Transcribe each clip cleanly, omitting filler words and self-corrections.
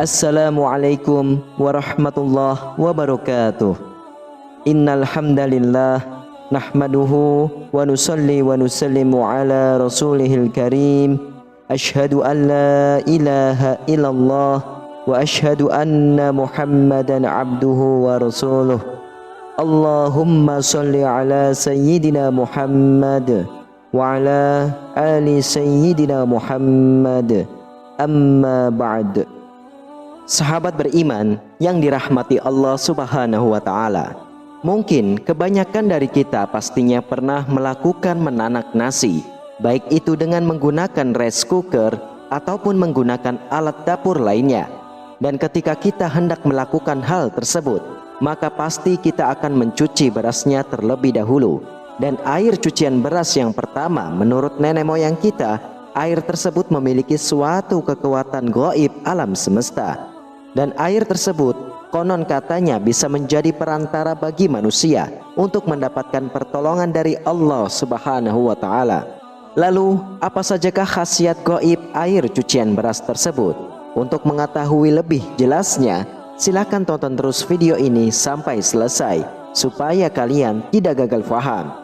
Assalamualaikum warahmatullahi wabarakatuh. Innal hamdalillah nahmaduhu wa nusalli wa nusallimu ala rasulihil karim. Asyhadu an la ilaha illallah wa asyhadu anna Muhammadan abduhu wa rasuluh. Allahumma salli ala sayyidina Muhammad wa ala ali sayyidina Muhammad. Amma ba'd. Sahabat beriman yang dirahmati Allah Subhanahu wa ta'ala, mungkin kebanyakan dari kita pastinya pernah melakukan menanak nasi, baik itu dengan menggunakan rice cooker ataupun menggunakan alat dapur lainnya. Dan ketika kita hendak melakukan hal tersebut, maka pasti kita akan mencuci berasnya terlebih dahulu. Dan air cucian beras yang pertama, menurut nenek moyang kita, air tersebut memiliki suatu kekuatan gaib alam semesta. Dan air tersebut konon katanya bisa menjadi perantara bagi manusia untuk mendapatkan pertolongan dari Allah Subhanahu wa ta'ala. Lalu apa sajakah khasiat gaib air cucian beras tersebut? Untuk mengetahui lebih jelasnya, silakan tonton terus video ini sampai selesai supaya kalian tidak gagal paham.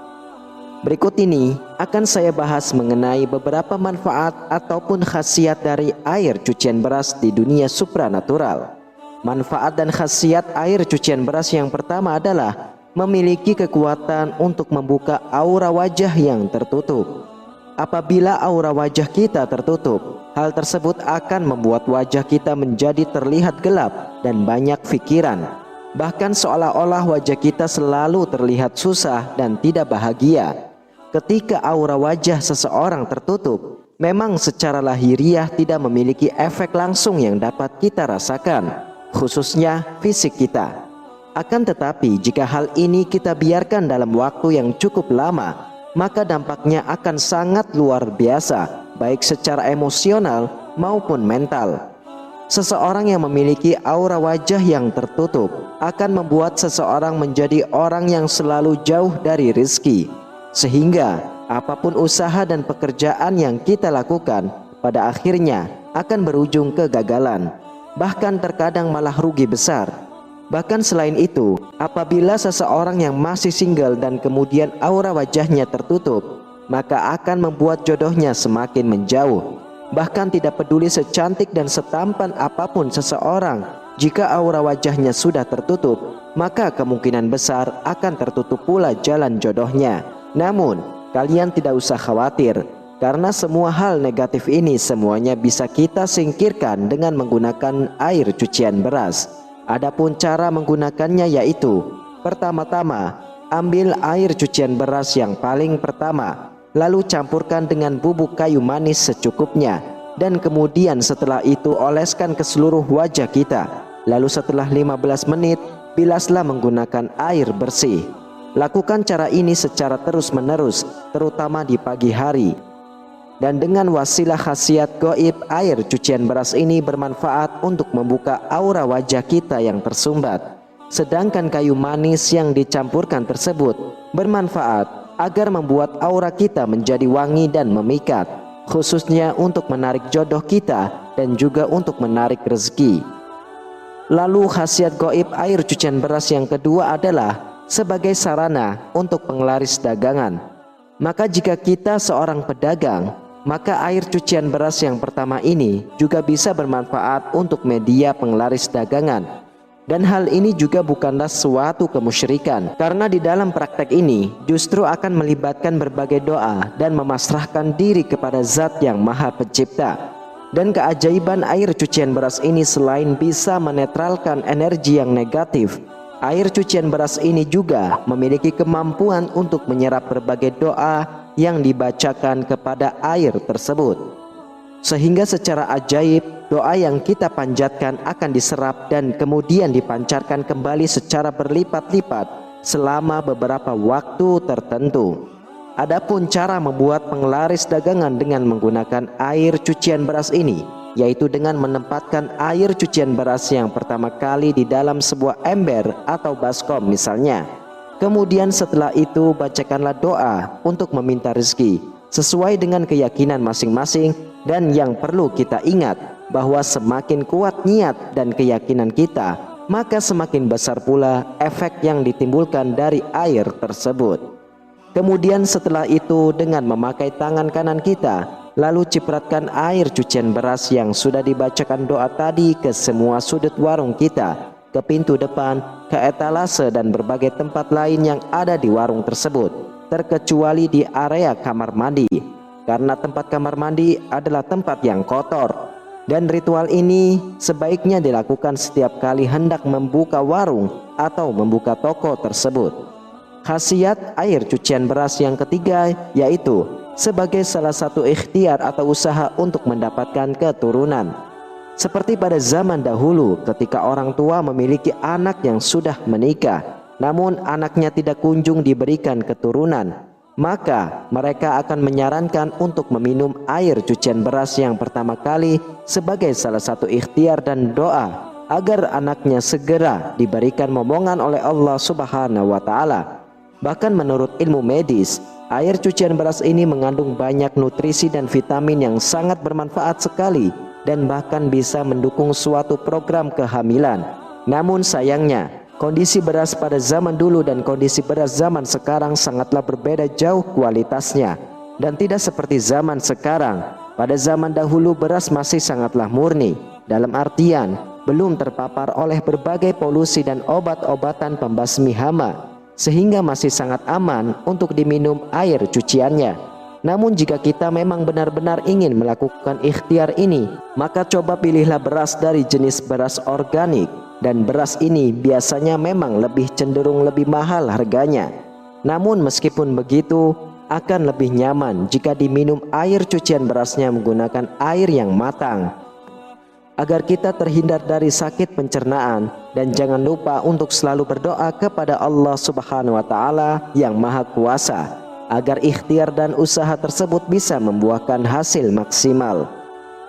Berikut ini akan saya bahas mengenai beberapa manfaat ataupun khasiat dari air cucian beras di dunia supranatural. Manfaat dan khasiat air cucian beras yang pertama adalah memiliki kekuatan untuk membuka aura wajah yang tertutup. Apabila aura wajah kita tertutup, hal tersebut akan membuat wajah kita menjadi terlihat gelap dan banyak pikiran. Bahkan seolah-olah wajah kita selalu terlihat susah dan tidak bahagia. Ketika aura wajah seseorang tertutup, memang secara lahiriah tidak memiliki efek langsung yang dapat kita rasakan, khususnya fisik kita. Akan tetapi jika hal ini kita biarkan dalam waktu yang cukup lama, maka dampaknya akan sangat luar biasa, baik secara emosional maupun mental. Seseorang yang memiliki aura wajah yang tertutup akan membuat seseorang menjadi orang yang selalu jauh dari rezeki, sehingga apapun usaha dan pekerjaan yang kita lakukan pada akhirnya akan berujung kegagalan, bahkan terkadang malah rugi besar. Bahkan selain itu, apabila seseorang yang masih single dan kemudian aura wajahnya tertutup, maka akan membuat jodohnya semakin menjauh. Bahkan tidak peduli secantik dan setampan apapun seseorang, jika aura wajahnya sudah tertutup, maka kemungkinan besar akan tertutup pula jalan jodohnya. Namun, kalian tidak usah khawatir, karena semua hal negatif ini semuanya bisa kita singkirkan dengan menggunakan air cucian beras. Adapun cara menggunakannya yaitu, pertama-tama, ambil air cucian beras yang paling pertama, lalu campurkan dengan bubuk kayu manis secukupnya, dan kemudian setelah itu oleskan ke seluruh wajah kita. Lalu setelah 15 menit, bilaslah menggunakan air bersih. Lakukan cara ini secara terus-menerus, terutama di pagi hari. Dan dengan wasilah khasiat gaib, air cucian beras ini bermanfaat untuk membuka aura wajah kita yang tersumbat. Sedangkan kayu manis yang dicampurkan tersebut bermanfaat agar membuat aura kita menjadi wangi dan memikat, khususnya untuk menarik jodoh kita dan juga untuk menarik rezeki. Lalu khasiat gaib air cucian beras yang kedua adalah sebagai sarana untuk penglaris dagangan. Maka jika kita seorang pedagang, maka air cucian beras yang pertama ini juga bisa bermanfaat untuk media penglaris dagangan. Dan hal ini juga bukanlah suatu kemusyrikan, karena di dalam praktek ini justru akan melibatkan berbagai doa dan memasrahkan diri kepada Zat yang Maha Pencipta. Dan keajaiban air cucian beras ini selain bisa menetralkan energi yang negatif, air cucian beras ini juga memiliki kemampuan untuk menyerap berbagai doa yang dibacakan kepada air tersebut. Sehingga secara ajaib, doa yang kita panjatkan akan diserap dan kemudian dipancarkan kembali secara berlipat-lipat selama beberapa waktu tertentu. Adapun cara membuat penglaris dagangan dengan menggunakan air cucian beras ini, yaitu dengan menempatkan air cucian beras yang pertama kali di dalam sebuah ember atau baskom misalnya. Kemudian setelah itu bacakanlah doa untuk meminta rezeki sesuai dengan keyakinan masing-masing. Dan yang perlu kita ingat, bahwa semakin kuat niat dan keyakinan kita, maka semakin besar pula efek yang ditimbulkan dari air tersebut. Kemudian setelah itu dengan memakai tangan kanan kita, lalu cipratkan air cucian beras yang sudah dibacakan doa tadi ke semua sudut warung kita, ke pintu depan, ke etalase dan berbagai tempat lain yang ada di warung tersebut, terkecuali di area kamar mandi, karena tempat kamar mandi adalah tempat yang kotor. Dan ritual ini sebaiknya dilakukan setiap kali hendak membuka warung atau membuka toko tersebut. Khasiat air cucian beras yang ketiga yaitu sebagai salah satu ikhtiar atau usaha untuk mendapatkan keturunan. Seperti pada zaman dahulu ketika orang tua memiliki anak yang sudah menikah, namun anaknya tidak kunjung diberikan keturunan, maka mereka akan menyarankan untuk meminum air cucian beras yang pertama kali sebagai salah satu ikhtiar dan doa agar anaknya segera diberikan momongan oleh Allah Subhanahu wa Ta'ala. Bahkan menurut ilmu medis, air cucian beras ini mengandung banyak nutrisi dan vitamin yang sangat bermanfaat sekali dan bahkan bisa mendukung suatu program kehamilan. Namun sayangnya, kondisi beras pada zaman dulu dan kondisi beras zaman sekarang sangatlah berbeda jauh kualitasnya, dan tidak seperti zaman sekarang. Pada zaman dahulu beras masih sangatlah murni, dalam artian belum terpapar oleh berbagai polusi dan obat-obatan pembasmi hama, sehingga masih sangat aman untuk diminum air cuciannya. Namun jika kita memang benar-benar ingin melakukan ikhtiar ini, maka coba pilihlah beras dari jenis beras organik, dan beras ini biasanya memang lebih cenderung lebih mahal harganya. Namun meskipun begitu, akan lebih nyaman jika diminum air cucian berasnya menggunakan air yang matang, agar kita terhindar dari sakit pencernaan. Dan jangan lupa untuk selalu berdoa kepada Allah Subhanahu wa Ta'ala yang Maha Kuasa, agar ikhtiar dan usaha tersebut bisa membuahkan hasil maksimal.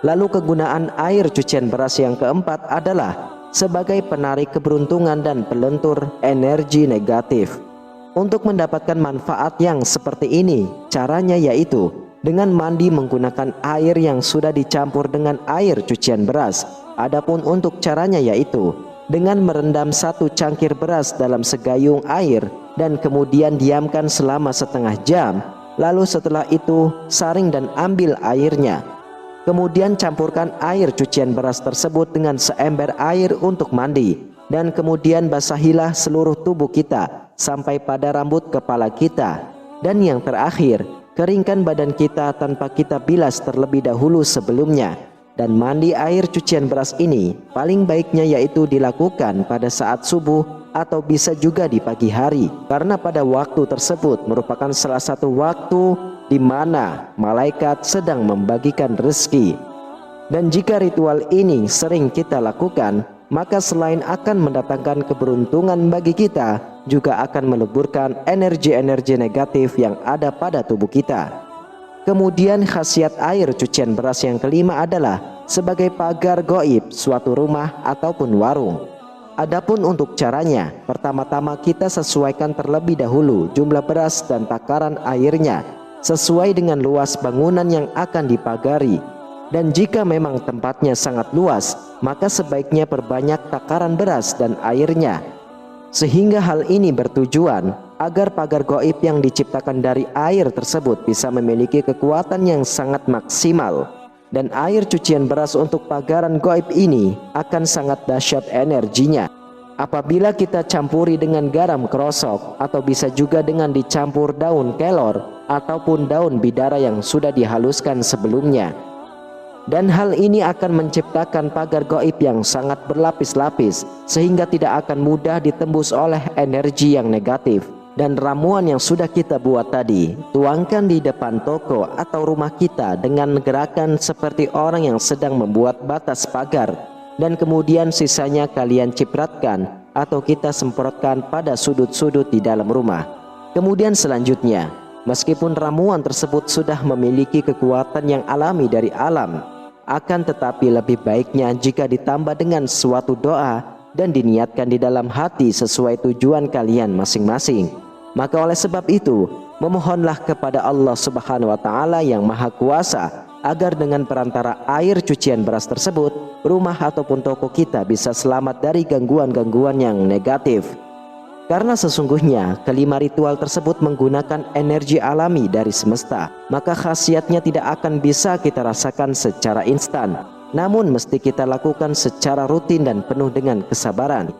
Lalu kegunaan air cucian beras yang keempat adalah sebagai penarik keberuntungan dan pelentur energi negatif. Untuk mendapatkan manfaat yang seperti ini, caranya yaitu dengan mandi menggunakan air yang sudah dicampur dengan air cucian beras. Adapun untuk caranya yaitu dengan merendam 1 cangkir beras dalam segayung air dan kemudian diamkan selama setengah jam. Lalu setelah itu saring dan ambil airnya. Kemudian campurkan air cucian beras tersebut dengan seember air untuk mandi, dan kemudian basahilah seluruh tubuh kita sampai pada rambut kepala kita. Dan yang terakhir, keringkan badan kita tanpa kita bilas terlebih dahulu sebelumnya. Dan mandi air cucian beras ini paling baiknya yaitu dilakukan pada saat subuh atau bisa juga di pagi hari, karena pada waktu tersebut merupakan salah satu waktu di mana malaikat sedang membagikan rezeki. Dan jika ritual ini sering kita lakukan, maka selain akan mendatangkan keberuntungan bagi kita, juga akan meleburkan energi-energi negatif yang ada pada tubuh kita. Kemudian khasiat air cucian beras yang kelima adalah sebagai pagar gaib suatu rumah ataupun warung. Adapun untuk caranya, pertama-tama kita sesuaikan terlebih dahulu jumlah beras dan takaran airnya sesuai dengan luas bangunan yang akan dipagari. Dan jika memang tempatnya sangat luas, maka sebaiknya perbanyak takaran beras dan airnya, sehingga hal ini bertujuan agar pagar gaib yang diciptakan dari air tersebut bisa memiliki kekuatan yang sangat maksimal. Dan air cucian beras untuk pagaran gaib ini akan sangat dahsyat energinya apabila kita campuri dengan garam krosok, atau bisa juga dengan dicampur daun kelor ataupun daun bidara yang sudah dihaluskan sebelumnya. Dan hal ini akan menciptakan pagar gaib yang sangat berlapis-lapis, sehingga tidak akan mudah ditembus oleh energi yang negatif. Dan ramuan yang sudah kita buat tadi, tuangkan di depan toko atau rumah kita dengan gerakan seperti orang yang sedang membuat batas pagar, dan kemudian sisanya kalian cipratkan atau kita semprotkan pada sudut-sudut di dalam rumah. Kemudian selanjutnya, meskipun ramuan tersebut sudah memiliki kekuatan yang alami dari alam, akan tetapi lebih baiknya jika ditambah dengan suatu doa dan diniatkan di dalam hati sesuai tujuan kalian masing-masing. Maka oleh sebab itu, memohonlah kepada Allah Subhanahu wa Ta'ala yang Maha Kuasa agar dengan perantara air cucian beras tersebut, rumah ataupun toko kita bisa selamat dari gangguan-gangguan yang negatif. Karena sesungguhnya kelima ritual tersebut menggunakan energi alami dari semesta, maka khasiatnya tidak akan bisa kita rasakan secara instan, namun mesti kita lakukan secara rutin dan penuh dengan kesabaran.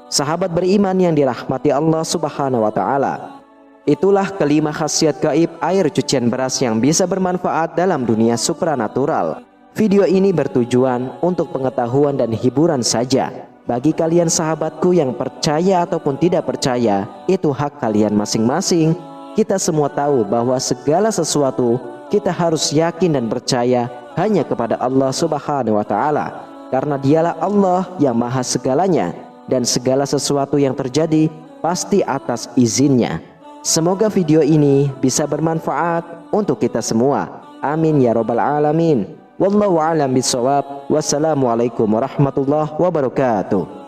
Sahabat beriman yang dirahmati Allah Subhanahu wa Ta'ala, itulah kelima khasiat gaib air cucian beras yang bisa bermanfaat dalam dunia supranatural. Video ini bertujuan untuk pengetahuan dan hiburan saja. Bagi kalian sahabatku yang percaya ataupun tidak percaya, itu hak kalian masing-masing. Kita semua tahu bahwa segala sesuatu kita harus yakin dan percaya hanya kepada Allah Subhanahu wa Ta'ala, karena dialah Allah yang maha segalanya, dan segala sesuatu yang terjadi pasti atas izinnya. Semoga video ini bisa bermanfaat untuk kita semua. Amin ya rabbal alamin. Wallahu a'lam bishawab. Wassalamualaikum warahmatullahi wabarakatuh.